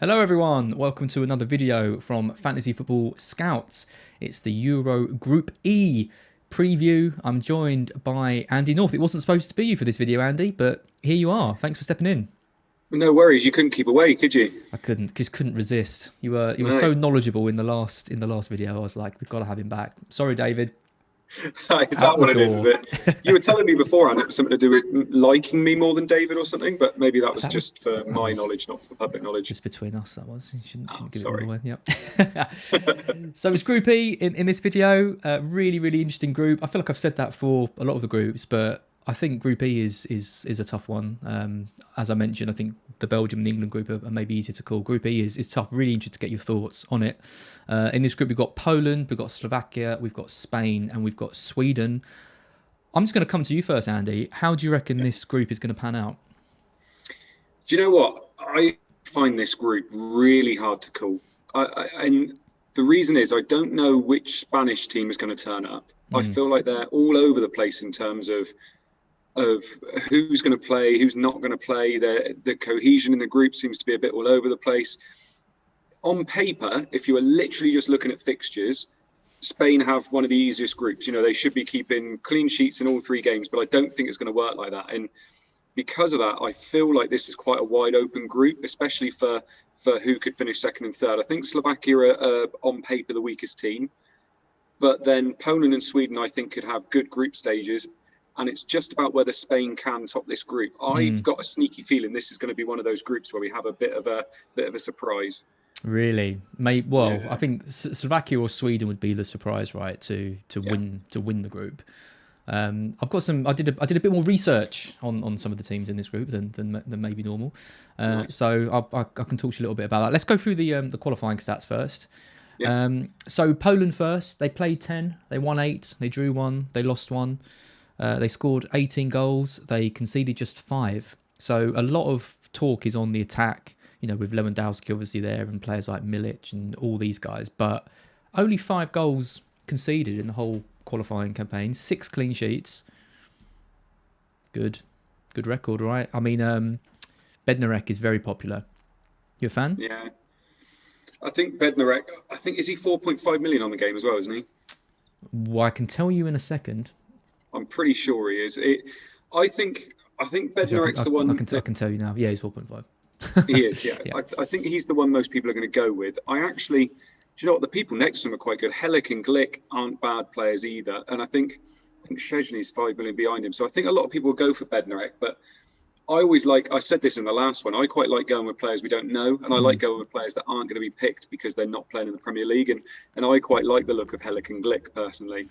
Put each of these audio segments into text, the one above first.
Hello everyone, welcome to another video from Fantasy Football Scouts. It's the Euro Group E preview. I'm joined by Andy North. It wasn't supposed to be you for this video, Andy, but here you are. Thanks for stepping in. No worries, you couldn't keep away, could you? I couldn't resist. You were No. so knowledgeable in the last video. I was like, we've got to have him back. Sorry, David. Is that what it is it? You were telling me beforehand it was something to do with liking me more than David or something, but maybe that was just for my knowledge, not for public knowledge. Just between us, that was. You shouldn't give sorry. it all away. Yep. So it's Group E in this video. Really interesting group. I feel like I've said that for a lot of the groups, but I think Group E is a tough one. As I mentioned, I think the Belgium and the England group are maybe easier to call. Group E is tough. Really interested to get your thoughts on it. In this group, we've got Poland, we've got Slovakia, we've got Spain, and we've got Sweden. I'm just going to come to you first, Andy. How do you reckon this group is going to pan out? Do you know what? I find this group really hard to call. And the reason is I don't know which Spanish team is going to turn up. I feel like they're all over the place in terms of who's going to play, who's not going to play. The cohesion in the group seems to be a bit all over the place. On paper, if you are literally just looking at fixtures, Spain have one of the easiest groups. You know, they should be keeping clean sheets in all three games, but I don't think it's going to work like that. And because of that, I feel like this is quite a wide open group, especially for who could finish second and third. I think Slovakia are on paper the weakest team, but then Poland and Sweden, I think, could have good group stages. And it's just about whether Spain can top this group. I've got a sneaky feeling this is going to be one of those groups where we have a bit of a surprise. Really? Well, yeah. I think Slovakia or Sweden would be the surprise, right? To win the group. I've got some. I did a bit more research on some of the teams in this group than maybe normal. Nice. So I can talk to you a little bit about that. Let's go through the qualifying stats first. Yeah. So Poland first. They played 10. They won 8. They drew 1. They lost 1. They scored 18 goals. They conceded just 5. So a lot of talk is on the attack, you know, with Lewandowski obviously there and players like Milic and all these guys. But only 5 goals conceded in the whole qualifying campaign. 6 clean sheets. Good record, right? I mean, Bednarek is very popular. You a fan? Yeah. I think Bednarek, is he 4.5 million on the game as well, isn't he? Well, I can tell you in a second. I'm pretty sure he is. I think Bednarek's the one. I can tell you now. Yeah, he's 4.5. He is. Yeah. Yeah. I think he's the one most people are going to go with. Do you know what? The people next to him are quite good. Helik and Glick aren't bad players either, and I think Szczesny's 5 million behind him. So I think a lot of people will go for Bednarek, but I said this in the last one, I quite like going with players we don't know, and I like going with players that aren't going to be picked because they're not playing in the Premier League, and I quite like the look of Helik and Glick personally.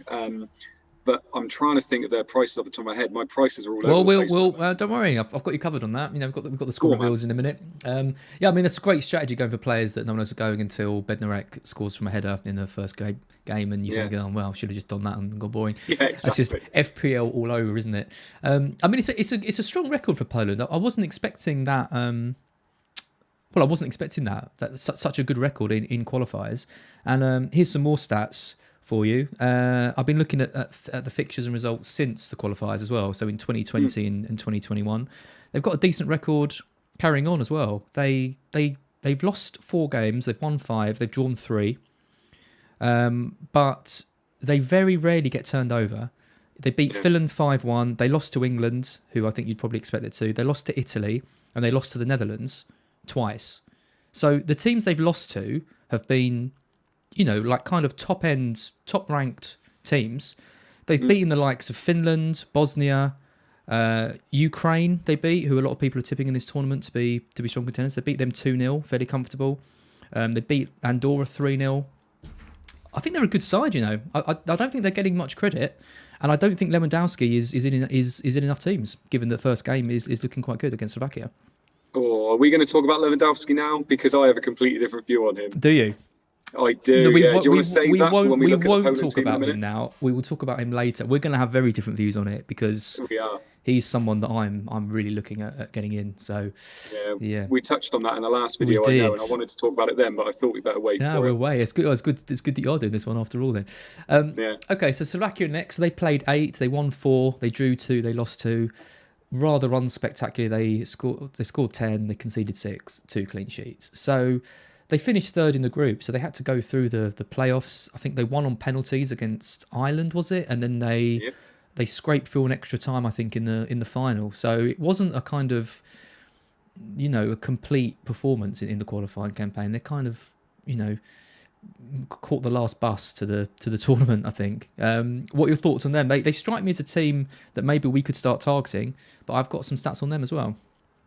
But I'm trying to think of their prices off the top of my head. My prices are all over the place. Well, don't worry. I've got you covered on that. You know, we've got the score reveals in a minute. Yeah, I mean, it's a great strategy going for players that no one else is going until Bednarek scores from a header in the first game, and you think, oh, well, I should have just done that and got boring. Yeah, exactly. That's just FPL all over, isn't it? I mean, it's a strong record for Poland. I wasn't expecting that. Well, I wasn't expecting that. That's such a good record in qualifiers. And here's some more stats for you. I've been looking at the fixtures and results since the qualifiers as well. So in 2020 and 2021, they've got a decent record carrying on as well. They've lost 4 games, they've won 5, they've drawn 3, but they very rarely get turned over. They beat Finland 5-1. They lost to England, who I think you'd probably expect it to. They lost to Italy, and they lost to the Netherlands twice. So the teams they've lost to have been, you know, like kind of top ranked teams. They've beaten the likes of Finland, Bosnia, Ukraine. They beat, who a lot of people are tipping in this tournament to be strong contenders. They beat them 2-0, fairly comfortable. They beat Andorra 3-0. I think they're a good side, you know. I don't think they're getting much credit, and I don't think Lewandowski is in enough teams, given the first game is looking quite good against Slovakia. Are we going to talk about Lewandowski now? Because I have a completely different view on him. Do you? I do. Do you want to save that for when we look at the Poland talk team about in a him minute? now. We will talk about him later. We're going to have very different views on it because We are. he's someone that I'm really looking at getting in. So yeah. We touched on that in the last video, We I know, did. and I wanted to talk about it then, but I thought we better wait Yeah, for we're it. away. It's good. It's good that you're doing this one after all. Then. Yeah. Okay, so Slovakia next. They played 8. They won 4. They drew 2. They lost 2. rather unspectacular. They scored 10, they conceded 6, 2 clean sheets. So they finished third in the group, so they had to go through the playoffs. I think they won on penalties against Ireland, was it? And then they scraped through an extra time, I think, in the final. So it wasn't a kind of, a complete performance in the qualifying campaign. They kind of, caught the last bus to the tournament, I think. What are your thoughts on them? They strike me as a team that maybe we could start targeting, but I've got some stats on them as well,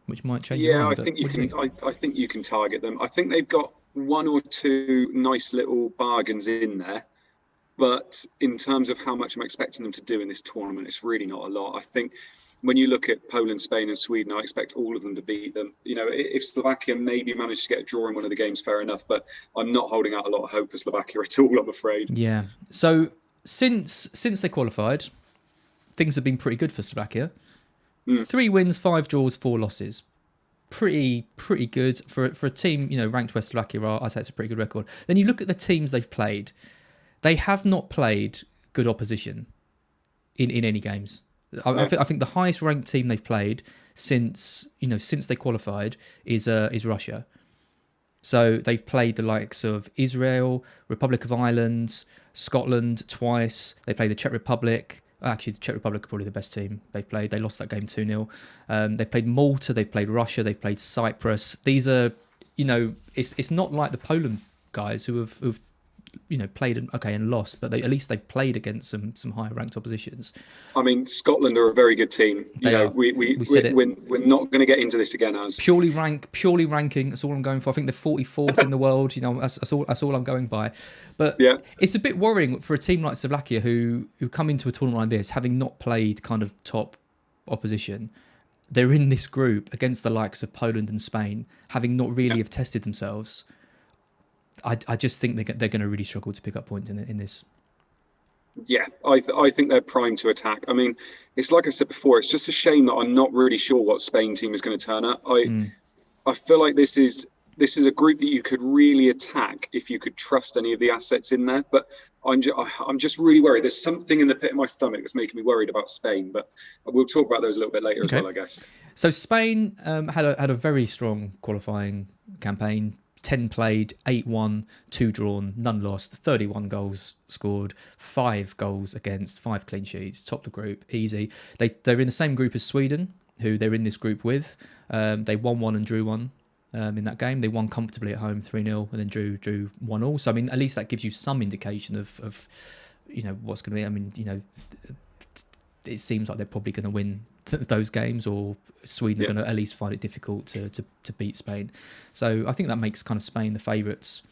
which might change your mind. I think you can. I think you can target them. I think they've got one or two nice little bargains in there, but in terms of how much I'm expecting them to do in this tournament, it's really not a lot. I think when you look at Poland, Spain, and Sweden, I expect all of them to beat them. If Slovakia maybe managed to get a draw in one of the games, fair enough, but I'm not holding out a lot of hope for Slovakia at all, I'm afraid. Yeah. So since they qualified, things have been pretty good for Slovakia. 3 wins, 5 draws, 4 losses. Pretty good for a team, ranked where Slovakia are. I'd say it's a pretty good record. Then you look at the teams they've played. They have not played good opposition in any games. I think the highest ranked team they've played since they qualified is Russia. So they've played the likes of Israel, Republic of Ireland, Scotland twice. They played the Czech Republic. Actually, the Czech Republic are probably the best team they've played. They lost that game 2-0. They played Malta. They played Russia. They played Cyprus. These are, it's not like the Poland guys who've played and lost, but at least they've played against some higher ranked oppositions. I mean, Scotland are a very good team. We're not going to get into this again as purely ranking. That's all I'm going for. I think they're 44th in the world. That's all I'm going by. But it's a bit worrying for a team like Slovakia who come into a tournament like this having not played kind of top opposition. They're in this group against the likes of Poland and Spain, having not really have tested themselves. I just think they're going to really struggle to pick up points in this. Yeah, I think they're primed to attack. I mean, it's like I said before, it's just a shame that I'm not really sure what Spain team is going to turn up. I feel like this is a group that you could really attack if you could trust any of the assets in there. But I'm just really worried. There's something in the pit of my stomach that's making me worried about Spain. But we'll talk about those a little bit later as well, I guess. So Spain had a very strong qualifying campaign. 10 played, 8 won, 2 drawn, none lost, 31 goals scored, 5 goals against, 5 clean sheets, top the group, easy. They're in the same group as Sweden, who they're in this group with. They won 1 and drew 1 in that game. They won comfortably at home 3-0 and then drew 1-1. So, I mean, at least that gives you some indication of what's going to be. I mean, it seems like they're probably going to win those games, or Sweden are going to at least find it difficult to beat Spain. So I think that makes kind of Spain the favourites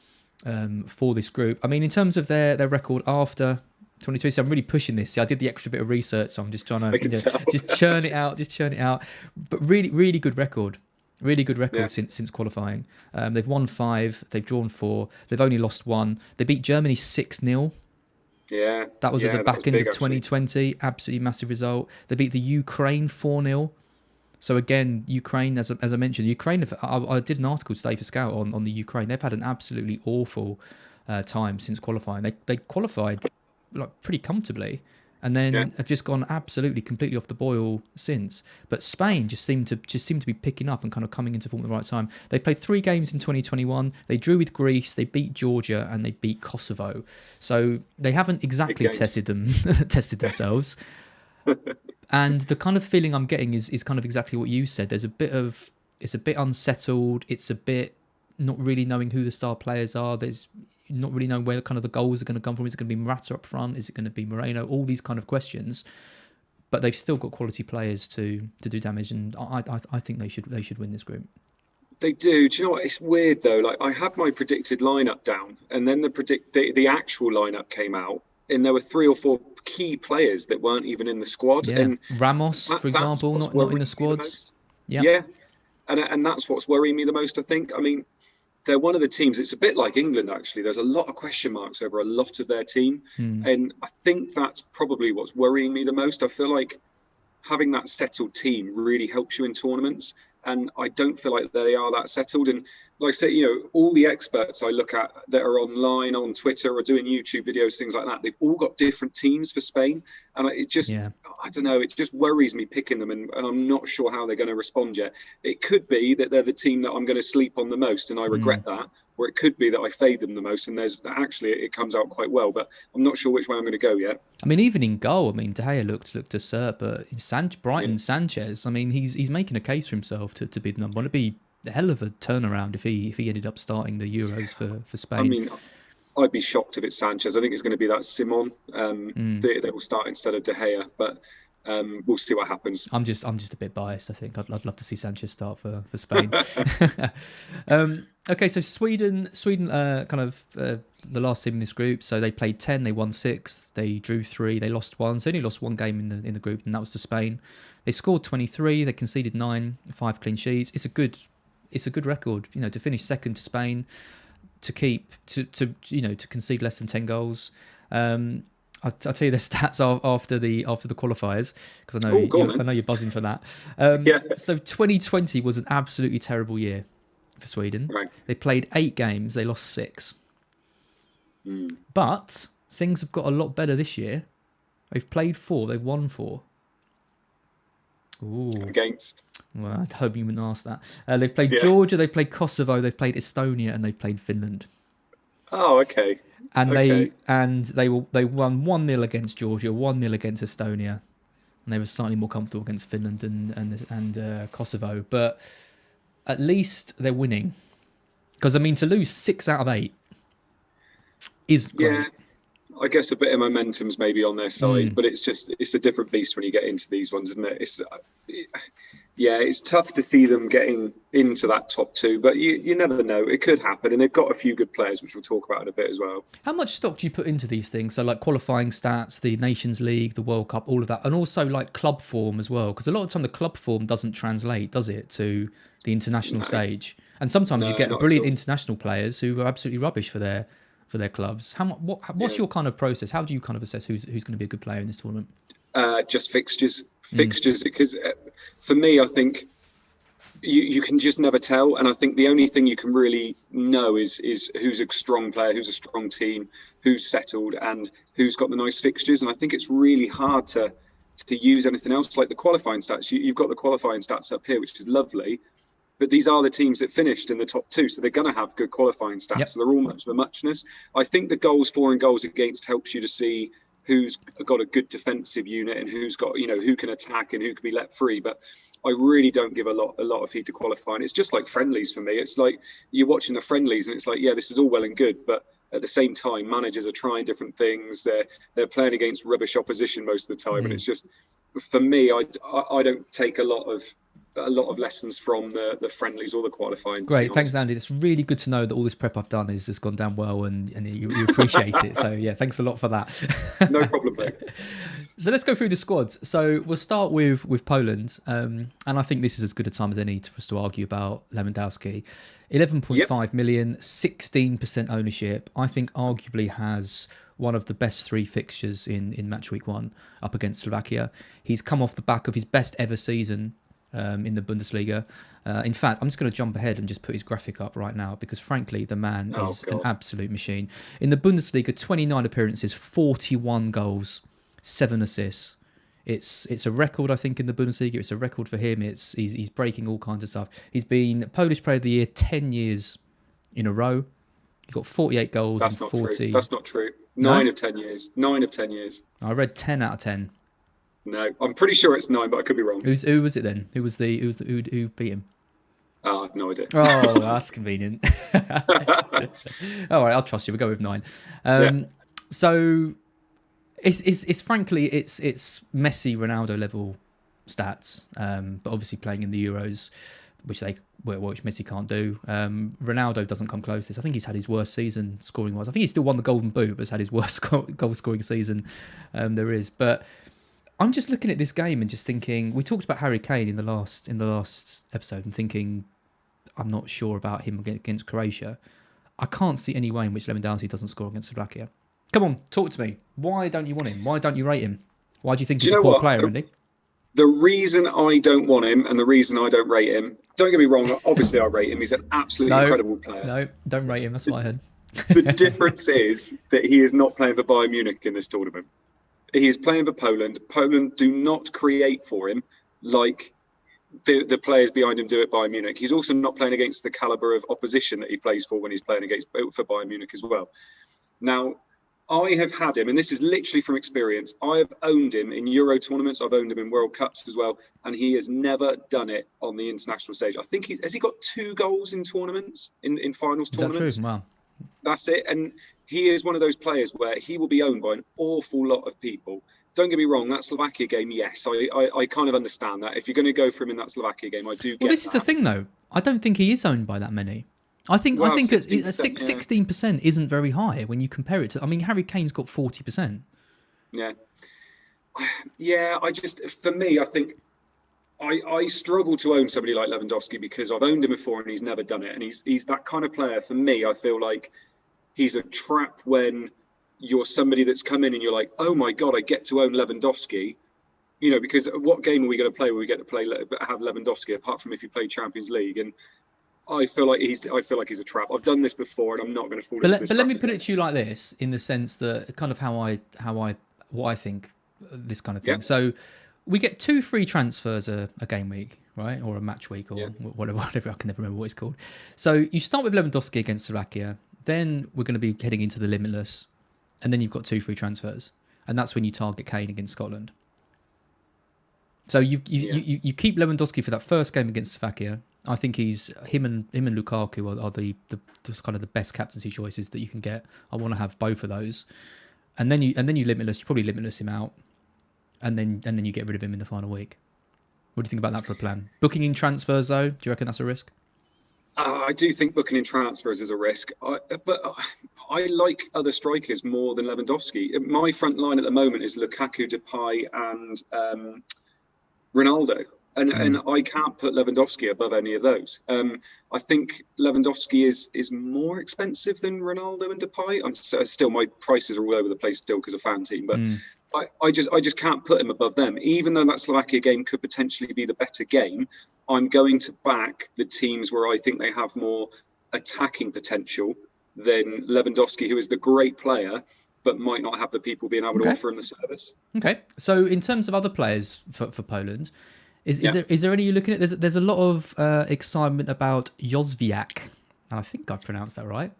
for this group. I mean, in terms of their record after 2020, so I'm really pushing this. See, I did the extra bit of research, so I'm just trying to just churn it out. But really good record. Really good record since qualifying. They've won 5, they've drawn 4, they've only lost 1. They beat Germany 6-0. Yeah, that was at the back end of 2020. Absolutely massive result. They beat the Ukraine 4-0. So again, Ukraine, as I mentioned, Ukraine. I did an article today for Scout on the Ukraine. They've had an absolutely awful time since qualifying. They qualified pretty comfortably, and then have just gone absolutely completely off the boil since. But Spain just seem to be picking up and kind of coming into form at the right time. They played 3 games in 2021. They drew with Greece, they beat Georgia, and they beat Kosovo. So they haven't exactly tested themselves. And the kind of feeling I'm getting is kind of exactly what you said. It's a bit unsettled. It's a bit not really knowing who the star players are. There's not really knowing where kind of the goals are going to come from. Is it going to be Morata up front? Is it going to be Moreno? All these kind of questions. But they've still got quality players to do damage, and I think they should win this group. They do. Do you know what? It's weird though. Like, I had my predicted lineup down, and then the actual lineup came out, and there were 3 or 4 key players that weren't even in the squad. Yeah. And Ramos, for example, not in the squads. Yeah. And that's what's worrying me the most, I think. I mean, they're one of the teams, it's a bit like England, actually. There's a lot of question marks over a lot of their team. And I think that's probably what's worrying me the most. I feel like having that settled team really helps you in tournaments. And I don't feel like they are that settled. And like I say, all the experts I look at that are online on Twitter or doing YouTube videos, things like that, they've all got different teams for Spain. And it just, I don't know. It just worries me picking them, and I'm not sure how they're going to respond yet. It could be that they're the team that I'm going to sleep on the most, and I regret that. Or it could be that I fade them the most, and it comes out quite well. But I'm not sure which way I'm going to go yet. I mean, even in goal, I mean, De Gea looked assert, but Brighton Sanchez, I mean, he's making a case for himself to be the number one. It'd be a hell of a turnaround if he ended up starting the Euros for Spain. I mean, I'd be shocked if it's Sanchez. I think it's going to be that Simon that will start instead of De Gea, but we'll see what happens. I'm just a bit biased. I think I'd love to see Sanchez start for Spain. Okay, so Sweden, kind of the last team in this group. So they played 10, they won 6, they drew 3, they lost 1. So they only lost 1 game in the group, and that was to Spain. They scored 23, they conceded 9, 5 clean sheets. It's a good record, to finish second to Spain. To concede less than 10 goals. I'll tell you the stats after the qualifiers, because I know you're buzzing for that. So 2020 was an absolutely terrible year for Sweden. Right. They played 8 games, they lost 6. But things have got a lot better this year. They've played 4, they've won 4. Ooh. Against? Well, I hope you wouldn't ask that. They've played Georgia, they've played Kosovo, they've played Estonia, and they've played Finland. Oh, okay. And they won 1-0 against Georgia, 1-0 against Estonia, and they were slightly more comfortable against Finland and Kosovo. But at least they're winning, because I mean, to lose 6 out of 8 is great. Yeah. I guess a bit of momentum's maybe on their side, but it's a different beast when you get into these ones, isn't it? It's tough to see them getting into that top 2, but you never know. It could happen, and they've got a few good players, which we'll talk about in a bit as well. How much stock do you put into these things? So like qualifying stats, the Nations League, the World Cup, all of that, and also like club form as well, because a lot of the time the club form doesn't translate, does it, to the international stage? And sometimes you get brilliant international players who are absolutely rubbish for their clubs. What's your kind of process? How do you kind of assess who's going to be a good player in this tournament? Just fixtures, because for me, I think you can just never tell, and I think the only thing you can really know is who's a strong player, who's a strong team, who's settled, and who's got the nice fixtures. And I think it's really hard to use anything else like the qualifying stats. You've got the qualifying stats up here, which is lovely. But these are the teams that finished in the top 2, so they're going to have good qualifying stats. Yep. So they're all much of a muchness. I think the goals for and goals against helps you to see who's got a good defensive unit and who's got, who can attack and who can be let free. But I really don't give a lot of heed to qualifying. It's just like friendlies for me. It's like you're watching the friendlies and it's like, yeah, this is all well and good, but at the same time, managers are trying different things. They're playing against rubbish opposition most of the time, and it's just, for me, I don't take a lot of lessons from the friendlies or the qualifying. Great, thanks, Andy. It's really good to know that all this prep I've done has gone down well, and you appreciate it. So yeah, thanks a lot for that. No problem, mate. So let's go through the squads. So we'll start with Poland, and I think this is as good a time as any for us to argue about Lewandowski. 11.5 million, 16% ownership. I think arguably has one of the best 3 fixtures in match week 1 up against Slovakia. He's come off the back of his best ever season in the Bundesliga. In fact, I'm just going to jump ahead and just put his graphic up right now, because frankly, the man is an absolute machine. In the Bundesliga, 29 appearances, 41 goals, 7 assists. It's a record, I think, in the Bundesliga. It's a record for him. He's breaking all kinds of stuff. He's been Polish Player of the Year 10 years in a row. He's got 48 goals and 40. True. That's not true. 9 of 10 years. 9 of 10 years. I read 10 out of 10. No, I'm pretty sure it's 9, but I could be wrong. Who was it then? Who beat him? Oh, I have no idea. Oh, that's convenient. All right, I'll trust you. We'll go with 9. So it's frankly it's Messi, Ronaldo level stats, but obviously playing in the Euros, which Messi can't do. Ronaldo doesn't come close to this. I think he's had his worst season scoring wise. I think he still won the Golden Boot, but has had his worst goal scoring season there is. But I'm just looking at this game and just thinking, we talked about Harry Kane in the last episode, and thinking I'm not sure about him against Croatia. I can't see any way in which Lewandowski doesn't score against Slovakia. Come on, talk to me. Why don't you want him? Why don't you rate him? Why do you think he's a poor player, Andy? The reason I don't want him and the reason I don't rate him, don't get me wrong, obviously I rate him. He's an absolutely incredible player. No, don't rate him. That's what I heard. The difference is that he is not playing for Bayern Munich in this tournament. He is playing for Poland. Poland do not create for him like the players behind him do at Bayern Munich. He's also not playing against the caliber of opposition that he plays for when he's playing for Bayern Munich as well. Now, I have had him, and this is literally from experience. I have owned him in Euro tournaments. I've owned him in World Cups as well, and he has never done it on the international stage. I think has he got 2 goals in tournaments, in finals tournaments? Is that true? Wow. That's it. And he is one of those players where he will be owned by an awful lot of people. Don't get me wrong, that Slovakia game, yes, I kind of understand that. If you're going to go for him in that Slovakia game, I do get that. Well, this is the thing, though. I don't think he is owned by that many. I think 16% isn't very high when you compare it to... I mean, Harry Kane's got 40%. Yeah. Yeah, for me, I think I struggle to own somebody like Lewandowski because I've owned him before and he's never done it. And he's that kind of player. For me, I feel like he's a trap when you're somebody that's come in and you're like, oh my God, I get to own Lewandowski. You know, because what game are we going to play where we get to have Lewandowski apart from if you play Champions League? And I feel like he's a trap. I've done this before, and I'm not going to fall into this. But let me put it to you like this, in the sense that kind of what I think this kind of thing. Yeah. So we get 2 free transfers a game week, right, or a match week, or whatever. I can never remember what it's called. So you start with Lewandowski against Slovakia, then we're going to be heading into the limitless, and then you've got 2 free transfers, and that's when you target Kane against Scotland. So you keep Lewandowski for that first game against Slovakia. I think him and Lukaku are the kind of the best captaincy choices that you can get. I want to have both of those, and then you limitless. You probably limitless him out, and then you get rid of him in the final week. What do you think about that for a plan? Booking in transfers though, do you reckon that's a risk? I do think booking in transfers is a risk, but I like other strikers more than Lewandowski. My front line at the moment is Lukaku, Depay, and Ronaldo. And I can't put Lewandowski above any of those. I think Lewandowski is more expensive than Ronaldo and Depay. Still, my prices are all over the place still because of fan team, but I just can't put him above them. Even though that Slovakia game could potentially be the better game, I'm going to back the teams where I think they have more attacking potential than Lewandowski, who is the great player, but might not have the people being able to offer him the service. Okay. So in terms of other players for Poland, is there any you're looking at? There's a lot of excitement about Józwiak, and I think I pronounced that right.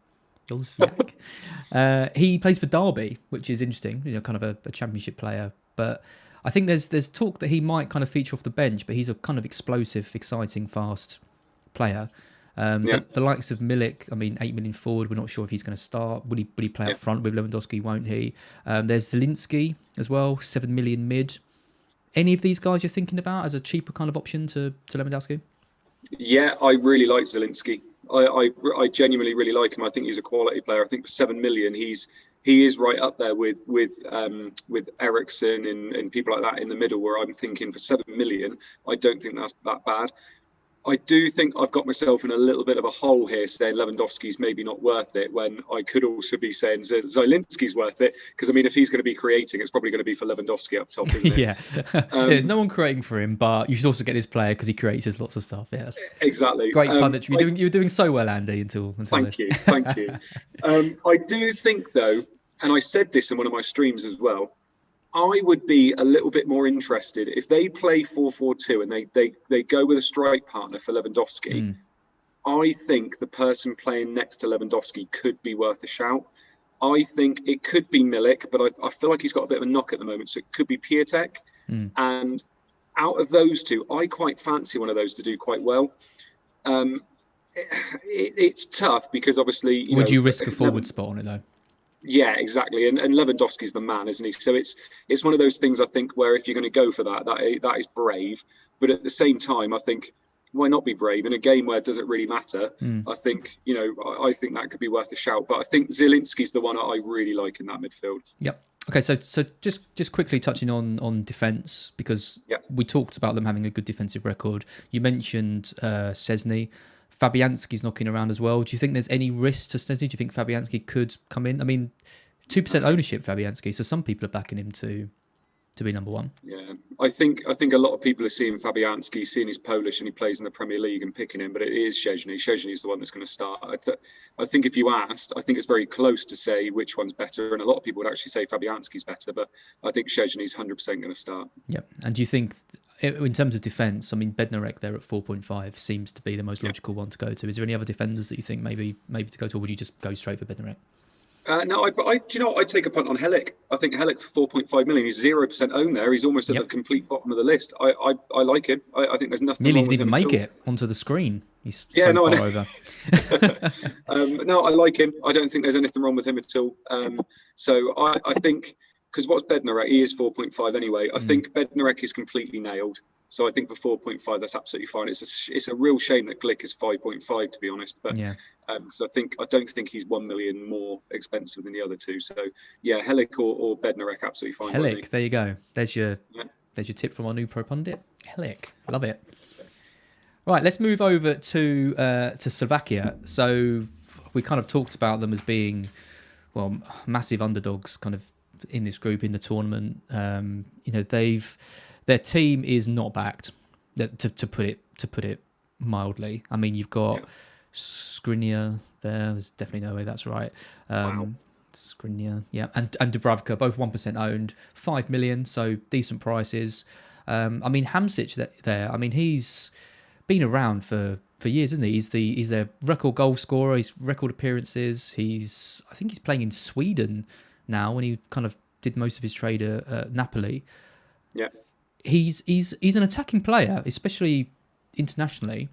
Józwiak. He plays for Derby, which is interesting. You know, kind of a championship player. But I think there's talk that he might kind of feature off the bench, but he's a kind of explosive, exciting, fast player. The likes of Milik, I mean, 8 million forward. We're not sure if he's going to start. Will he play up front with Lewandowski? Won't he? There's Zielinski as well, 7 million mid. Any of these guys you're thinking about as a cheaper kind of option to Lewandowski? Yeah, I really like Zielinski. I genuinely really like him. I think he's a quality player. I think for 7 million, he is right up there with Eriksen and people like that in the middle. Where I'm thinking for 7 million, I don't think that's that bad. I do think I've got myself in a little bit of a hole here saying Lewandowski's maybe not worth it when I could also be saying Zielinski's worth it. Because, I mean, if he's going to be creating, it's probably going to be for Lewandowski up top, isn't it? Yeah. There's no one creating for him, but you should also get this player because he creates lots of stuff. Yes. Exactly. Great punditry. You were doing so well, Andy, until Thank you. I do think, though, and I said this in one of my streams as well, I would be a little bit more interested if they play 4-4-2 and they go with a strike partner for Lewandowski. I think the person playing next to Lewandowski could be worth a shout. I think it could be Milik, but I feel like he's got a bit of a knock at the moment, so it could be Piatek. And out of those two, I quite fancy one of those to do quite well. It's tough because obviously... Would you risk a forward spot on it, though? Yeah, exactly. And Lewandowski's the man, isn't he? So it's one of those things, I think, where if you're going to go for that is brave. But at the same time, I think, why not be brave? In a game where does it really matter? I think, I think that could be worth a shout. But I think Zielinski's the one I really like in that midfield. Yep. Okay, so just quickly touching on defence, because we talked about them having a good defensive record. You mentioned Szczesny. Fabianski's knocking around as well. Do you think there's any risk to Szczesny? Do you think Fabianski could come in? I mean, 2% ownership, Fabianski, so some people are backing him to to be number one. Yeah, I think a lot of people are seeing Fabianski, seeing he's Polish and he plays in the Premier League and picking him, but it is Szczęsny. Szczęsny is the one that's going to start. I think if you asked, I think it's very close to say which one's better, and a lot of people would actually say Fabianski's better, but I think Szczęsny's 100% going to start. Yeah, and do you think, in terms of defence, I mean, Bednarek there at 4.5 seems to be the most logical one to go to. Is there any other defenders that you think maybe to go to, or would you just go straight for Bednarek? No, do you know what? I'd take a punt on Helik. I think Helik for 4.5 million. He's 0% owned there. He's almost at the complete bottom of the list. I like him. I think there's nothing Nearly wrong with didn't even him make at all. it onto the screen. He's far over. No, I like him. I don't think there's anything wrong with him at all. So I think, because what's Bednarek? He is 4.5 anyway. I think Bednarek is completely nailed. So I think for 4.5, that's absolutely fine. It's a real shame that Glick is 5.5, to be honest. But so I don't think he's 1 million more expensive than the other two. So yeah, Helik or Bednarek, absolutely fine. Helik, there you go. There's your tip from our new pro pundit. Helik, love it. Right, let's move over to Slovakia. So we kind of talked about them as being, well, massive underdogs, kind of in this group in the tournament. Their team is not backed, to put it mildly. I mean, you've got Skriniar there. There's definitely no way that's right. Skriniar, yeah, and Dubravka, both 1% owned, 5 million, so decent prices. I mean, Hamsik there. I mean, he's been around for years, isn't he? He's their record goal scorer. He's record appearances. I think he's playing in Sweden now, when he kind of did most of his trade at Napoli. Yeah. He's an attacking player, especially internationally.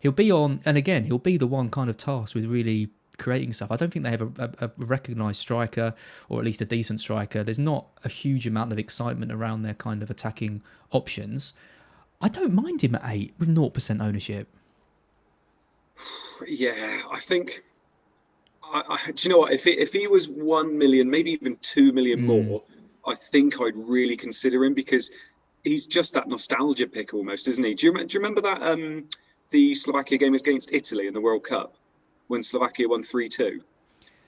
He'll be the one kind of tasked with really creating stuff. I don't think they have a recognised striker, or at least a decent striker. There's not a huge amount of excitement around their kind of attacking options. I don't mind him at 8 with 0% ownership. Yeah, I think. Do you know what? If he was 1 million, maybe even 2 million more, I think I'd really consider him, because he's just that nostalgia pick almost, isn't he? Do you remember that the Slovakia game against Italy in the World Cup when Slovakia won 3-2?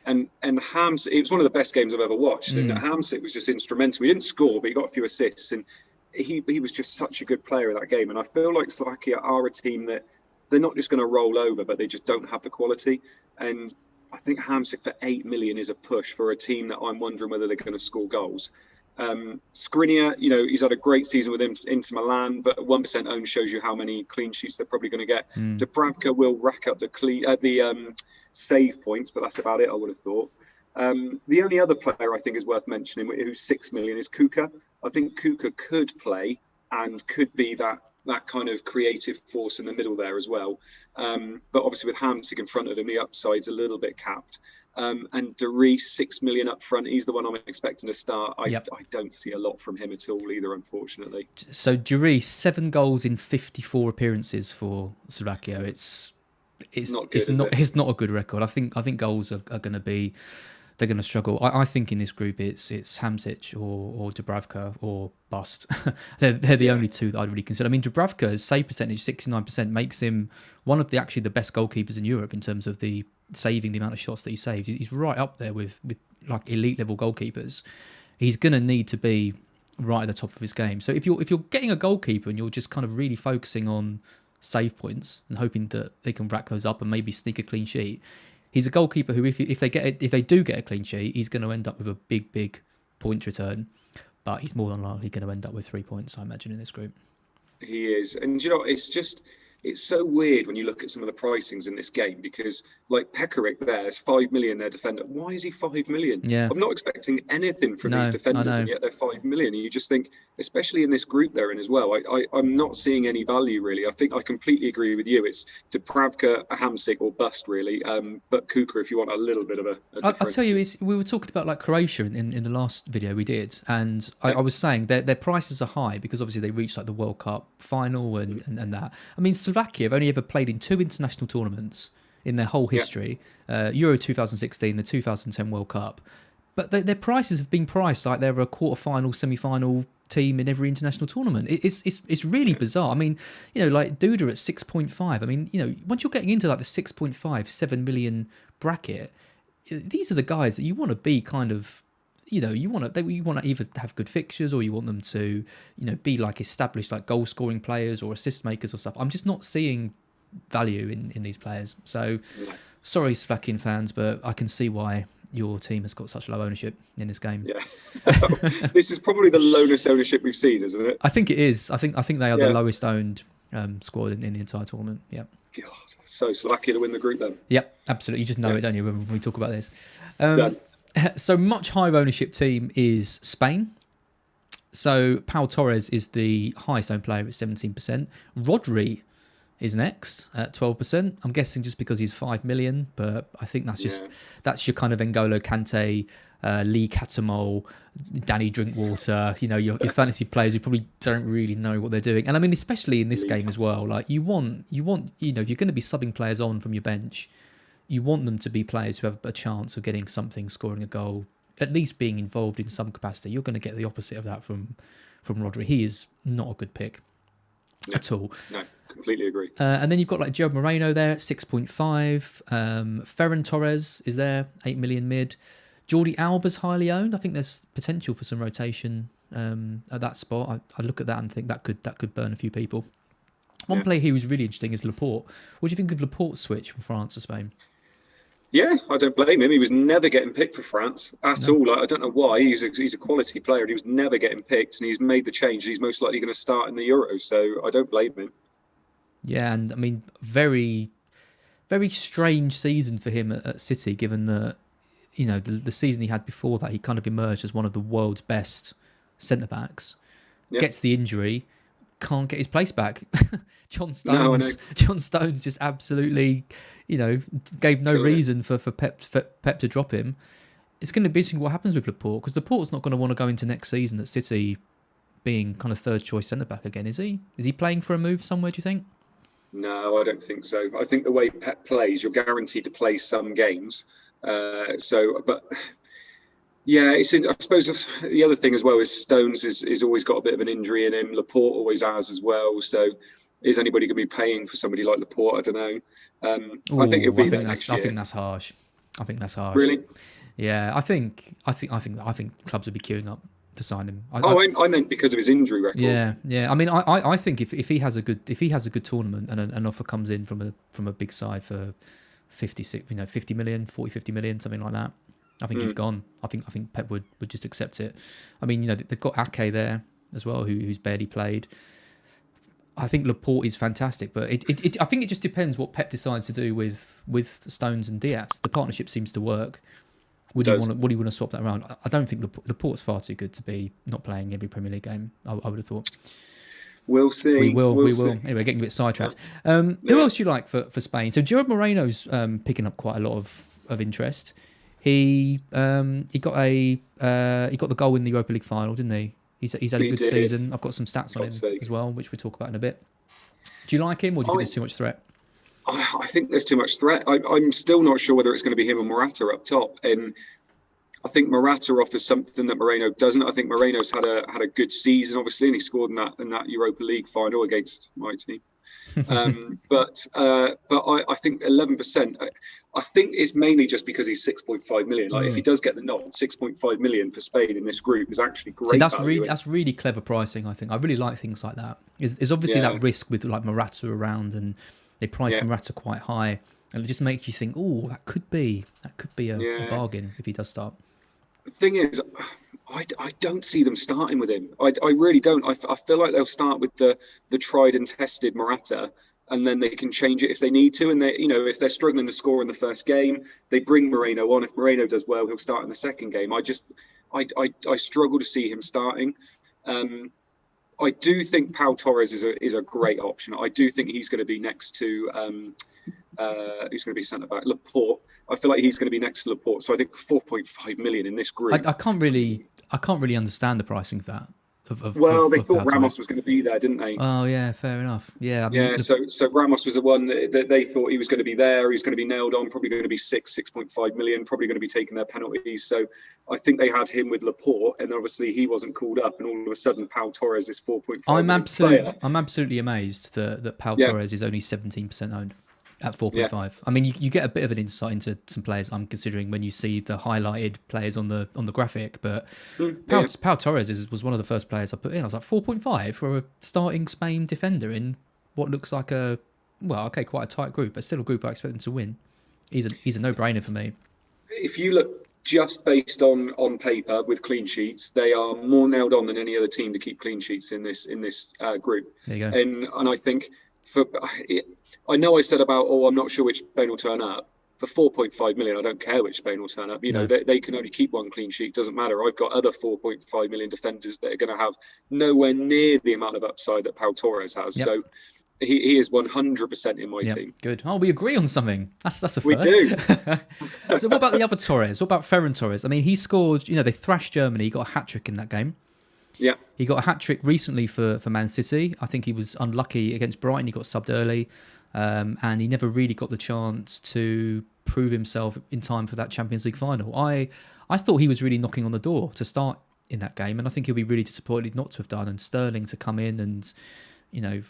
And Hamsik, it was one of the best games I've ever watched. And Hamsik was just instrumental. He didn't score, but he got a few assists, and he was just such a good player in that game. And I feel like Slovakia are a team that they're not just going to roll over, but they just don't have the quality. And I think Hamsik for 8 million is a push for a team that I'm wondering whether they're going to score goals. Skriniar, he's had a great season with Inter Milan, but 1% owned shows you how many clean sheets they're probably going to get. Dubravka will rack up the save points, but that's about it, I would have thought. The only other player I think is worth mentioning, who's 6 million, is Kuka. I think Kuka could play and could be that kind of creative force in the middle there as well. But obviously with Hamsik in front of him, the upside's a little bit capped. And Duri, 6 million up front. He's the one I'm expecting to start. I don't see a lot from him at all either, unfortunately. So Duri, 7 goals in 54 appearances for Slovakia. It's not a good record. I think goals are going to be. They're going to struggle. I think in this group it's Hamsik or Dubravka or bust. they're the only two that I'd really consider. I mean, Dubravka's save percentage, 69%, makes him one of the best goalkeepers in Europe in terms of the saving the amount of shots that he saves. He's right up there with like elite level goalkeepers. He's going to need to be right at the top of his game. So if you're getting a goalkeeper and you're just kind of really focusing on save points and hoping that they can rack those up and maybe sneak a clean sheet, he's a goalkeeper who, if they do get a clean sheet, he's going to end up with a big points return. But he's more than likely going to end up with 3 points, I imagine, in this group. He is, and it's so weird when you look at some of the pricings in this game, because like Pekarik there's 5 million, their defender. Why is he 5 million? Yeah. I'm not expecting anything from these defenders, and yet they're 5 million. And you just think, especially in this group they're in as well, I'm not seeing any value really. I think I completely agree with you. It's Dubravka, Hamsik or bust really. But Kuka, if you want a little bit of a I'll tell you, we were talking about like Croatia in the last video we did, and I was saying their prices are high because obviously they reached like the World Cup final and that. I mean, Slovakia have only ever played in 2 international tournaments in their whole history, Euro 2016, the 2010 World Cup. But their prices have been priced like they're a quarter-final, semi-final team in every international tournament. It's really bizarre. I mean, like Duda at 6.5. I mean, once you're getting into like the 6.5, 7 million bracket, these are the guys that you want to be kind of you want to either have good fixtures or you want them to, be like established like goal scoring players or assist makers or stuff. I'm just not seeing value in these players. So, sorry, Slakin fans, but I can see why your team has got such low ownership in this game. Yeah, this is probably the lowest ownership we've seen, isn't it? I think it is. I think they are the lowest owned squad in the entire tournament. Yeah. God, so lucky to win the group then. Yep, absolutely. You just know it, don't you, when we talk about this. So much higher ownership team is Spain. So Pau Torres is the highest owned player at 17%. Rodri is next at 12%. I'm guessing just because he's 5 million, but I think that's your kind of N'Golo Kante, Lee Catamol, Danny Drinkwater, your fantasy players who probably don't really know what they're doing. And I mean, especially in this game as well, like you want, if you're going to be subbing players on from your bench, you want them to be players who have a chance of getting something, scoring a goal, at least being involved in some capacity. You're going to get the opposite of that from Rodri. He is not a good pick at all. No, completely agree. And then you've got like Gerard Moreno there at 6.5. Ferran Torres is there, 8 million mid. Jordi Alba's highly owned. I think there's potential for some rotation at that spot. I look at that and think that could burn a few people. One player here who's really interesting is Laporte. What do you think of Laporte's switch from France to Spain? Yeah, I don't blame him. He was never getting picked for France at all. Like, I don't know why. He's a quality player and he was never getting picked, and he's made the change. He's most likely going to start in the Euros, so I don't blame him. Yeah, and I mean, very, very strange season for him at City, given that, the season he had before that, he kind of emerged as one of the world's best centre-backs, gets the injury, can't get his place back. John Stones just absolutely, gave no reason for Pep to drop him. It's going to be interesting what happens with Laporte, because Laporte's not going to want to go into next season at City being kind of third choice centre back again, is he? Is he playing for a move somewhere, do you think? No, I don't think so. I think the way Pep plays, you're guaranteed to play some games. But yeah, I suppose the other thing as well is Stones is always got a bit of an injury in him. Laporte always has as well. So is anybody going to be paying for somebody like Laporte? I don't know. I think it'll be next year. I think that's harsh. Really? Yeah, I think clubs would be queuing up to sign him. I meant because of his injury record. Yeah. I mean, I think if he has a good tournament and an offer comes in from a big side for 50 million, 50 million, something like that, I think he's gone. I think Pep would just accept it. I mean, they've got Ake there as well, who's barely played. I think Laporte is fantastic, but I think it just depends what Pep decides to do with Stones and Diaz. The partnership seems to work. Would he want to swap that around? I don't think Laporte's far too good to be not playing every Premier League game. I would have thought. We'll see. We will. Anyway, getting a bit sidetracked. Who else do you like for Spain? So Gerard Moreno's picking up quite a lot of interest. He got the goal in the Europa League final, didn't he? He's had a good season. I've got some stats on him as well, which we'll talk about in a bit. Do you like him, or do you think there's too much threat? I think there's too much threat. I'm still not sure whether it's going to be him or Morata up top. And I think Morata offers something that Moreno doesn't. I think Moreno's had a good season, obviously, and he scored in that Europa League final against my team. But I think 11%. I think it's mainly just because he's 6.5 million. Like if he does get the nod, 6.5 million for Spain in this group is actually great. See, that's really clever pricing. I think I really like things like that. There's obviously that risk with like Morata around, and they price Morata quite high, and it just makes you think, oh, that could be a bargain if he does start. The thing is, I don't see them starting with him. I really don't. I feel like they'll start with the tried and tested Morata, and then they can change it if they need to. And they, if they're struggling to score in the first game, they bring Moreno on. If Moreno does well, he'll start in the second game. I struggle to see him starting. I do think Pau Torres is a great option. I do think he's going to be next to who's going to be centre back, Laporte. I feel like he's going to be next to Laporte. So I think 4.5 million in this group. I can't really understand the pricing of that. They thought Ramos was going to be there, didn't they? Oh yeah, fair enough. Yeah. So Ramos was the one that they thought he was going to be there. He's going to be nailed on. Probably going to be 6.5 million. Probably going to be taking their penalties. So I think they had him with Laporte, and obviously he wasn't called up. And all of a sudden, Pau Torres is 4.5. I'm absolutely amazed that Pau Torres is only 17% owned. at 4.5. I mean, you get a bit of an insight into some players I'm considering when you see the highlighted players on the graphic. But Pau Torres was one of the first players I put in. I was like 4.5 for a starting Spain defender in what looks like quite a tight group, but still a group I expect them to win. He's a no-brainer for me. If you look just based on paper with clean sheets, they are more nailed on than any other team to keep clean sheets in this group. There you go. And I think I know I said about I'm not sure which Spain will turn up. For 4.5 million, I don't care which Spain will turn up. They can only keep one clean sheet. Doesn't matter. I've got other 4.5 million defenders that are going to have nowhere near the amount of upside that Pau Torres has. Yep. So he is 100% in my team. Good. Oh, we agree on something. That's a first. We do. So what about the other Torres? What about Ferran Torres? I mean, he scored, they thrashed Germany. He got a hat-trick in that game. Yeah. He got a hat-trick recently for Man City. I think he was unlucky against Brighton. He got subbed early. And he never really got the chance to prove himself in time for that Champions League final. I thought he was really knocking on the door to start in that game. And I think he'll be really disappointed not to have done. And Sterling to come in and...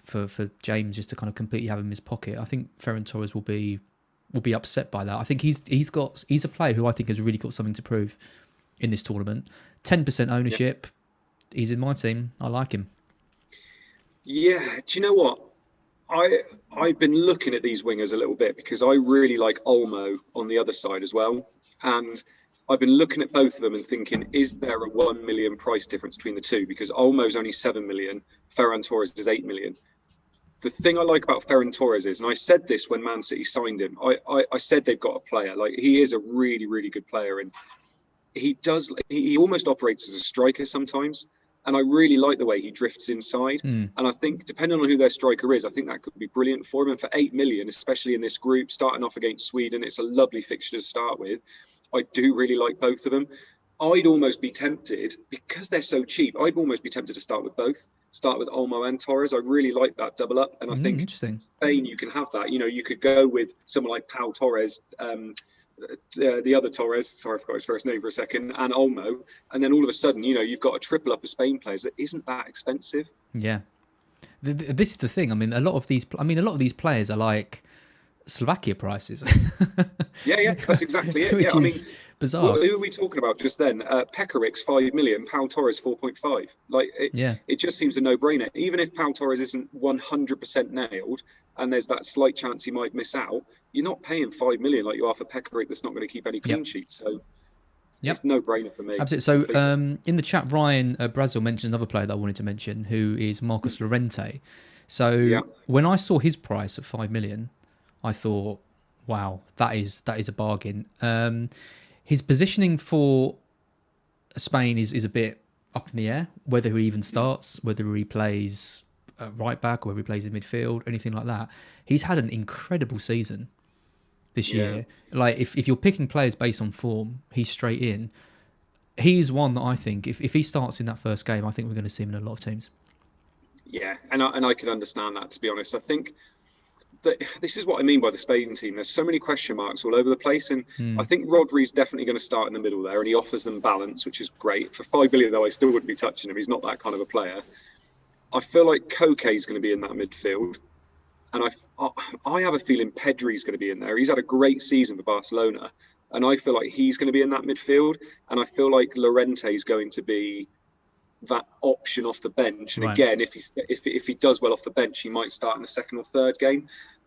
for James just to kind of completely have him in his pocket. I think Ferran Torres will be upset by that. I think he's a player who I think has really got something to prove in this tournament. 10% ownership. Yeah. He's in my team. I like him. Yeah. Do you know what? I've been looking at these wingers a little bit because I really like Olmo on the other side as well. And I've been looking at both of them and thinking, is there a 1 million price difference between the two? Because Olmo's only 7 million, Ferran Torres is 8 million. The thing I like about Ferran Torres is, and I said this when Man City signed him, I said they've got a player. Like, he is a really, really good player. And he almost operates as a striker sometimes. And I really like the way he drifts inside. And I think, depending on who their striker is, I think that could be brilliant for him. And for 8 million, especially in this group, starting off against Sweden, it's a lovely fixture to start with. I do really like both of them. I'd almost be tempted, because they're so cheap, I'd almost be tempted to start with both. Start with Olmo and Torres. I really like that double up. And I think Spain, you can have that. You could go with someone like Pau Torres, the other Torres, sorry, I forgot his first name for a second, and Olmo. And then all of a sudden, you've got a triple up of Spain players that isn't that expensive. Yeah. This is the thing. I mean, a lot of these players are like Slovakia prices. yeah, that's exactly it. Which is bizarre. Who are we talking about just then? Pekaric's 5 million, Pau Torres 4.5. It just seems a no-brainer. Even if Pau Torres isn't 100% nailed, and there's that slight chance he might miss out, you're not paying 5 million like you are for Pekaric that's not going to keep any clean sheets. So it's no-brainer for me. Absolutely. So in the chat, Ryan Brazil mentioned another player that I wanted to mention, who is Marcus Llorente. So when I saw his price at 5 million, I thought, wow, that is a bargain. His positioning for Spain is a bit up in the air, whether he even starts, whether he plays right back or whether he plays in midfield, anything like that. He's had an incredible season this year. Like, if you're picking players based on form, he's straight in. He's one that I think, if he starts in that first game, I think we're going to see him in a lot of teams. Yeah, and I can understand that, to be honest. I think this is what I mean by the Spain team. There's so many question marks all over the place, and I think Rodri's definitely going to start in the middle there, and he offers them balance, which is great. For 5 billion, though, I still wouldn't be touching him. He's not that kind of a player. I feel like Koke's going to be in that midfield, and I have a feeling Pedri's going to be in there. He's had a great season for Barcelona, and I feel like he's going to be in that midfield, and I feel like Llorente is going to be that option off the bench. And again, if he does well off the bench, he might start in the second or third game.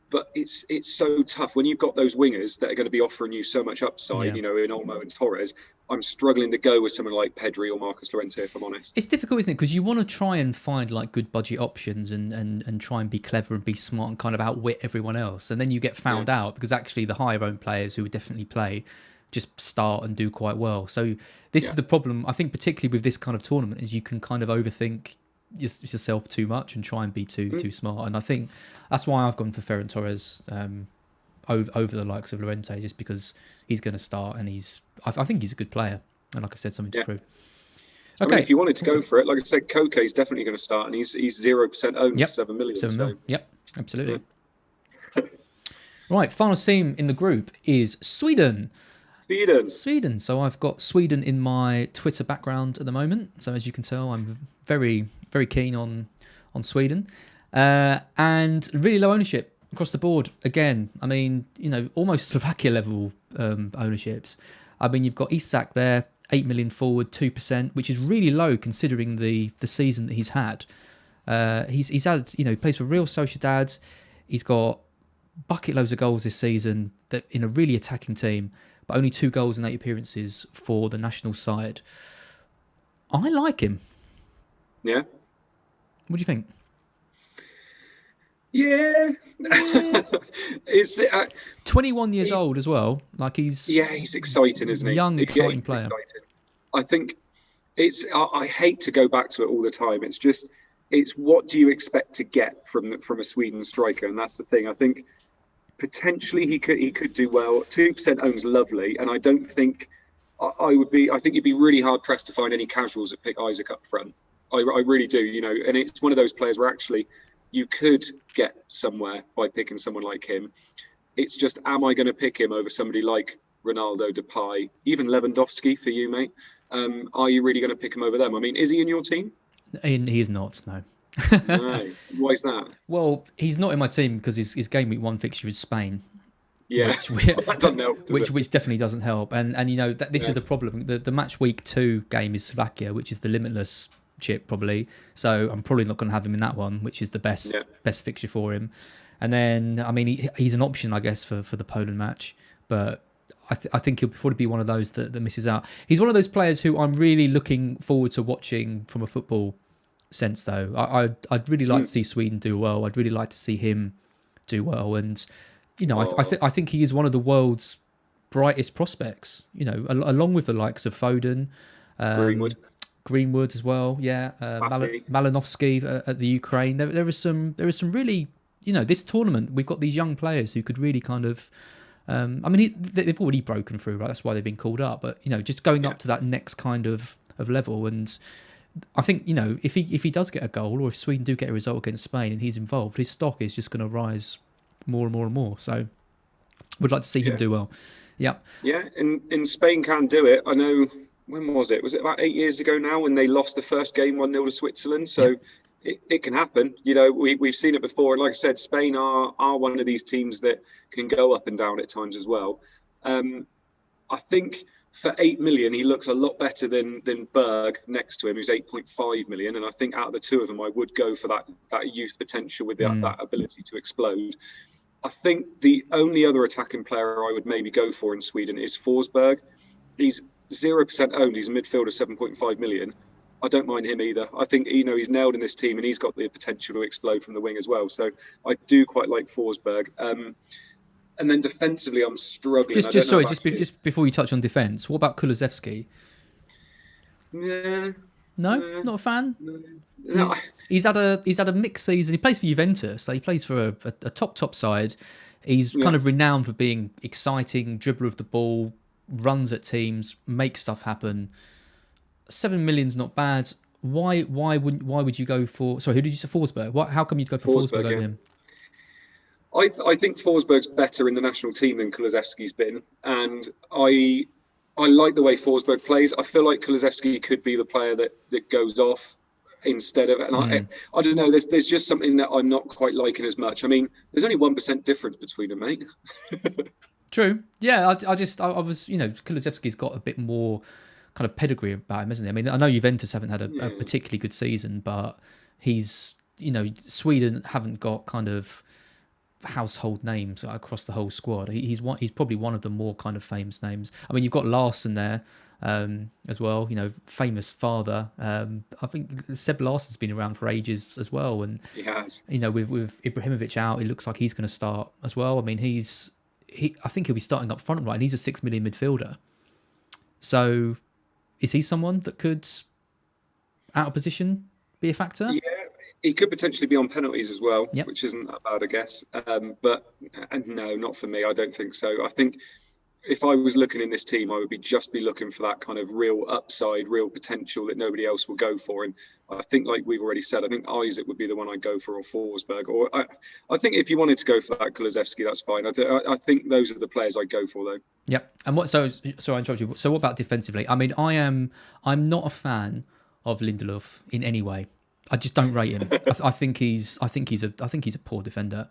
But it's so tough when you've got those wingers that are going to be offering you so much upside, in Olmo and Torres. I'm struggling to go with someone like Pedri or Marcus Llorente, if I'm honest. It's difficult, isn't it? Because you want to try and find like good budget options and try and be clever and be smart and kind of outwit everyone else. And then you get found out because actually the higher owned players who would definitely play just start and do quite well. So this is the problem, I think, particularly with this kind of tournament, is you can kind of overthink yourself too much and try and be too smart. And I think that's why I've gone for Ferran Torres over the likes of Llorente, just because he's going to start and I think he's a good player. And like I said, something to prove. Okay. I mean, if you wanted to go for it, like I said, Koke is definitely going to start, and he's 0% owned, 7 million. 7 million. Yep, absolutely. Right, final team in the group is Sweden. Sweden. So I've got Sweden in my Twitter background at the moment. So as you can tell, I'm very, very keen on Sweden. And really low ownership. across the board, again, I mean, almost Slovakia level ownerships. I mean, you've got Isak there, 8 million forward, 2%, which is really low considering the season that he's had. He's had, he plays for Real Sociedad. He's got bucket loads of goals this season that in a really attacking team, but only 2 goals in 8 appearances for the national side. I like him. Yeah. What do you think? Yeah. Is 21 years old as well. Like he's exciting, isn't he? Young, exciting player. Exciting. I think I hate to go back to it all the time. It's what do you expect to get from a Sweden striker, and that's the thing. I think potentially he could do well. 2% owns lovely, and I don't think I think you'd be really hard pressed to find any casuals that pick Isaac up front. I really do, and it's one of those players where actually you could get somewhere by picking someone like him. It's just, am I going to pick him over somebody like Ronaldo, Depay, even Lewandowski for you, mate? Are you really going to pick him over them? I mean, is he in your team? He is not, no. No. Why is that? Well, he's not in my team because his game week 1 fixture is Spain. Yeah, that doesn't help, which definitely doesn't help. And this is the problem. The match week 2 game is Slovakia, which is the limitless chip probably. So I'm probably not going to have him in that one, which is the best fixture for him. And then, I mean, he's an option, I guess, for the Poland match. But I think he'll probably be one of those that misses out. He's one of those players who I'm really looking forward to watching from a football sense, though. I'd really like to see Sweden do well. I'd really like to see him do well. And, I think he is one of the world's brightest prospects, along with the likes of Foden. Greenwood as well, yeah. Malinovsky at the Ukraine. There is some really, this tournament, we've got these young players who could really kind of... they've already broken through, right? That's why they've been called up. But just going up to that next kind of level, and I think if he does get a goal, or if Sweden do get a result against Spain and he's involved, his stock is just going to rise more and more and more. So, would like to see him do well. Yeah, yeah, and Spain can do it. I know. When was it? Was it about 8 years ago now when they lost the first game 1-0 to Switzerland? So. It can happen. We've seen it before. And like I said, Spain are one of these teams that can go up and down at times as well. I think for 8 million, he looks a lot better than Berg next to him, who's 8.5 million. And I think out of the two of them, I would go for that youth potential with that ability to explode. I think the only other attacking player I would maybe go for in Sweden is Forsberg. He's 0% owned. He's a midfielder, 7.5 million. I don't mind him either. I think he's nailed in this team, and he's got the potential to explode from the wing as well. So I do quite like Forsberg. And then defensively, I'm struggling. Just before you touch on defence, what about Kulusevski? Yeah. No, not a fan. No. He's had a mixed season. He plays for Juventus. He plays for a top side. He's kind of renowned for being exciting, dribbler of the ball, runs at teams, makes stuff happen. 7 million's not bad. Why would you go for? Sorry, who did you say? Forsberg. How come you'd go for Forsberg over him? I think Forsberg's better in the national team than Kulusevski's been, and I like the way Forsberg plays. I feel like Kulusevski could be the player that goes off instead of. And I don't know. There's just something that I'm not quite liking as much. I mean, there's only 1% difference between them, mate. True. Yeah. I was. Kulusevski's got a bit more kind of pedigree about him, isn't he? I mean, I know Juventus haven't had a particularly good season, but he's, Sweden haven't got kind of household names across the whole squad. He's probably one of the more kind of famous names. I mean, you've got Larsson there as well, famous father. I think Seb Larsson's been around for ages as well, and he has. With Ibrahimovic out, it looks like he's going to start as well. I mean, I think he'll be starting up front, right? And he's a 6 million midfielder. So, is he someone that could, out of position, be a factor? Yeah, he could potentially be on penalties as well, yep. Which isn't that bad, I guess. But no, not for me. I don't think so. I think if I was looking in this team, I would be looking for that kind of real upside, real potential that nobody else will go for. And I think, like we've already said, I think Isaac would be the one I'd go for, or Forsberg. Or I think if you wanted to go for that Kulusevski, that's fine. I think those are the players I'd go for, though. Yep. And sorry, I interrupted you. So what about defensively? I mean, I'm not a fan of Lindelof in any way. I just don't rate him. I think he's a poor defender.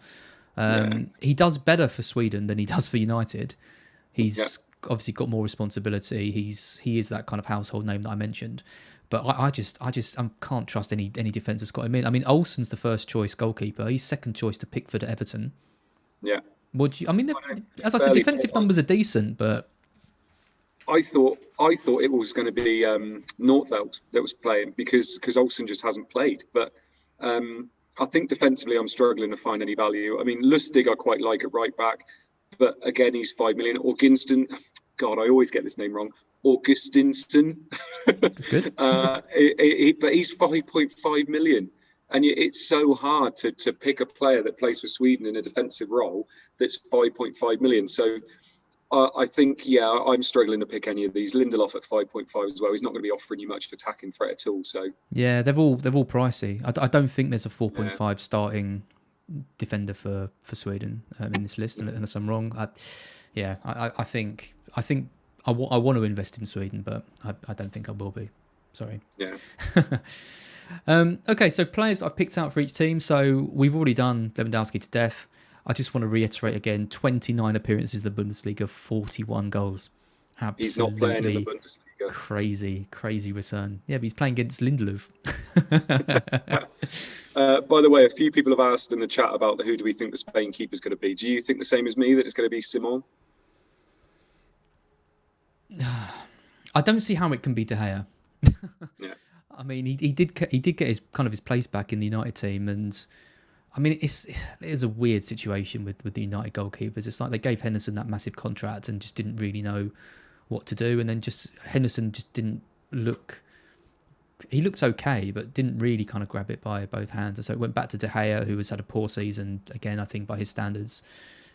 Yeah. He does better for Sweden than he does for United. He's Yeah. obviously got more responsibility. He is that kind of household name that I mentioned. But I just can't trust any defence that's got him in. I mean, Olsen's the first choice goalkeeper. He's second choice to Pickford at Everton. Yeah. Would you? I mean, as I said, Fairly defensive poor. numbers are decent, but I thought it was going to be Nordveld that was playing because Olsen just hasn't played. But I think defensively, I'm struggling to find any value. I mean, Lustig I quite like at right back, but again, he's 5 million. Or Ginston, God, I always get this name wrong. Augustinsson, it's good. but he's 5.5 million. And it's so hard to pick a player that plays for Sweden in a defensive role that's 5.5 million. So I think, I'm struggling to pick any of these. Lindelof at 5.5 as well. He's not going to be offering you much attacking threat at all. So Yeah, they're all pricey. I don't think there's a 4.5 yeah. starting defender for Sweden in this list, unless I'm wrong. I think I want to invest in Sweden, but I don't think I will be. Sorry. Yeah. Okay, so players I've picked out for each team. So we've already done Lewandowski to death. I just want to reiterate again, 29 appearances in the Bundesliga, 41 goals. Absolutely He's not playing in the Bundesliga. Crazy return. Yeah, but he's playing against Lindelof. By the way, a few people have asked in the chat about who do we think the Spain keeper is going to be. Do you think the same as me, that it's going to be Simon? I don't see how it can be De Gea. Yeah. I mean, he did get his place back in the United team, and I mean, it is a weird situation with the United goalkeepers. It's like they gave Henderson that massive contract and just didn't really know what to do, and then Henderson just didn't look. He looked okay, but didn't really kind of grab it by both hands, and so it went back to De Gea, who has had a poor season again, I think, by his standards.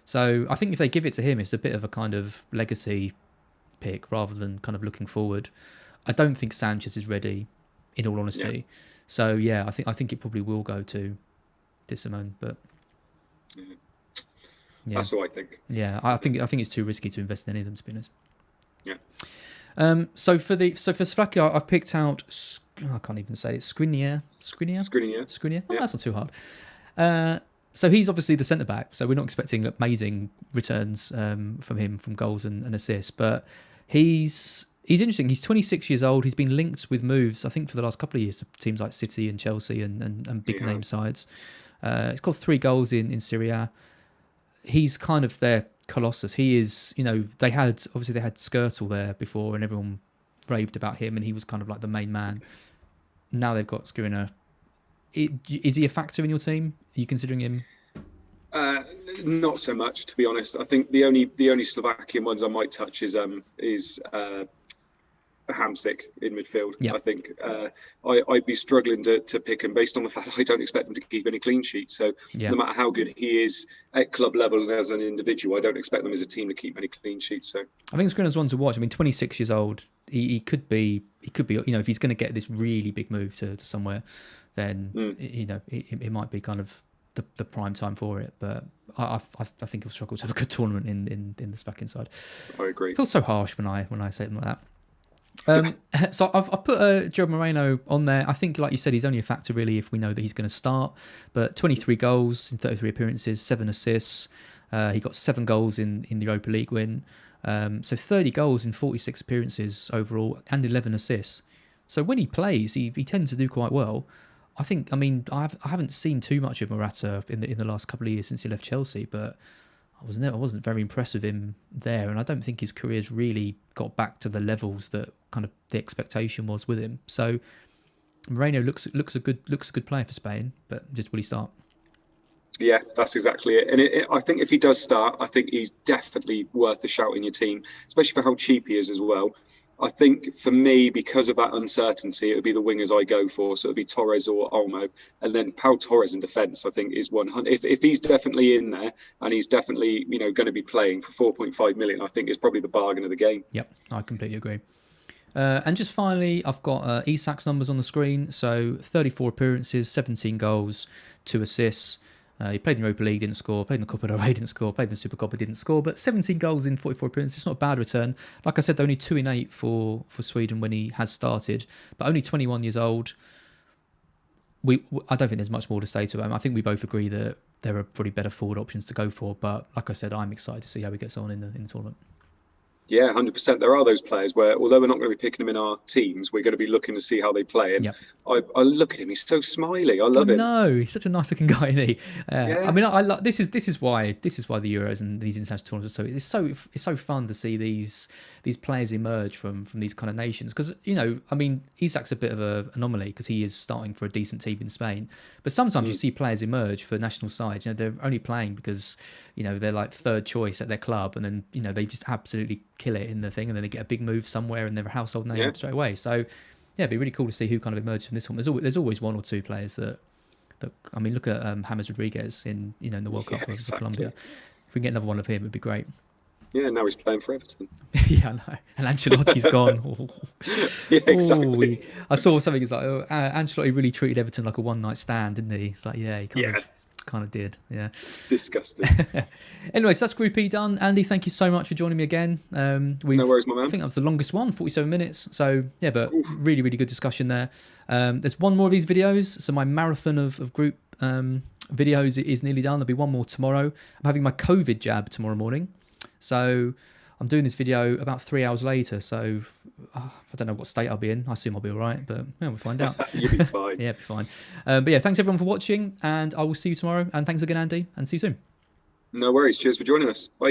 So I think if they give it to him, it's a bit of a kind of legacy pick rather than kind of looking forward. I don't think Sanchez is ready, in all honesty. Yeah. So yeah, I think it probably will go to Simone, but yeah. That's what I think. Yeah, I think it's too risky to invest in any of them, to be honest. Yeah. So for Slovakia, I've picked out. I can't even say it. Skriniar. Yeah. Oh, that's not too hard. So he's obviously the centre back. So we're not expecting amazing returns from him from goals and assists, but he's interesting. He's 26 years old. He's been linked with moves, I think, for the last couple of years to teams like City and Chelsea and big name sides. He's got 3 goals in Serie A. He's kind of their colossus. He is, they had Skirtle there before and everyone raved about him and he was kind of like the main man. Now they've got Skriniar. Is he a factor in your team? Are you considering him? Not so much, to be honest. I think the only Slovakian ones I might touch is Hamsik in midfield. Yep. I think I'd be struggling to pick him based on the fact I don't expect him to keep any clean sheets. So no matter how good he is at club level and as an individual, I don't expect them as a team to keep any clean sheets. So I think Skriniar's one to watch. I mean, 26 years old, he could be. If he's going to get this really big move to somewhere, then it might be kind of the prime time for it. But I think he'll struggle to have a good tournament in the Slovakian side. I agree. It feels so harsh when I say it like that. So I've put Joe Moreno on there. I think, like you said, he's only a factor really if we know that he's going to start. But 23 goals in 33 appearances, 7 assists. He got 7 goals in the Europa League win. So 30 goals in 46 appearances overall and 11 assists. So when he plays, he tends to do quite well. I haven't seen too much of Morata in the last couple of years since he left Chelsea, but I wasn't very impressed with him there, and I don't think his career's really got back to the levels that kind of the expectation was with him. So Moreno looks a good player for Spain, but just will he start? Yeah, that's exactly it. And I think if he does start, I think he's definitely worth a shout in your team, especially for how cheap he is as well. I think for me, because of that uncertainty, it would be the wingers I go for. So it would be Torres or Olmo. And then Pau Torres in defence, I think, is 100. If he's definitely in there and he's definitely, going to be playing for 4.5 million, I think is probably the bargain of the game. Yep, I completely agree. And just finally, I've got Isak's numbers on the screen. So 34 appearances, 17 goals, 2 assists. He played in the Europa League, didn't score. Played in the Copa del Rey, didn't score. Played in the Super Copa, didn't score. But 17 goals in 44 appearances. It's not a bad return. Like I said, only 2 in 8 for Sweden when he has started. But only 21 years old. I don't think there's much more to say to him. I think we both agree that there are probably better forward options to go for. But like I said, I'm excited to see how he gets on in the tournament. Yeah, 100%. There are those players where, although we're not going to be picking them in our teams, we're going to be looking to see how they play. And Yep. I look at him; he's so smiley. I love him. No, he's such a nice looking guy, isn't he? Yeah. I mean, I love this is why the Euros and these international tournaments are it's so fun to see these players emerge from these kind of nations, because I mean, Isak's a bit of an anomaly because he is starting for a decent team in Spain, but sometimes you see players emerge for national sides. They're only playing because they're like third choice at their club, and then they just absolutely kill it in the thing, and then they get a big move somewhere and they're a household name straight away. So yeah, it'd be really cool to see who kind of emerges from this one. There's always one or two players that I mean, look at James Rodriguez in the World Cup for Colombia. If we can get another one of him, it'd be great. Yeah, now he's playing for Everton. Yeah, I know. And Ancelotti's gone. Yeah, exactly. I saw something. It's like, Ancelotti really treated Everton like a one-night stand, didn't he? It's like, yeah, he kind of did. Yeah. Disgusting. Anyway, so that's Group E done. Andy, thank you so much for joining me again. No worries, my man. I think that was the longest one, 47 minutes. So yeah, but really, really good discussion there. There's one more of these videos. So my marathon of group videos is nearly done. There'll be one more tomorrow. I'm having my COVID jab tomorrow morning. So I'm doing this video about 3 hours later. So I don't know what state I'll be in. I assume I'll be all right, but yeah, we'll find out. You'll be fine. Yeah, be fine. But yeah, thanks everyone for watching, and I will see you tomorrow. And thanks again, Andy, and see you soon. No worries. Cheers for joining us. Bye.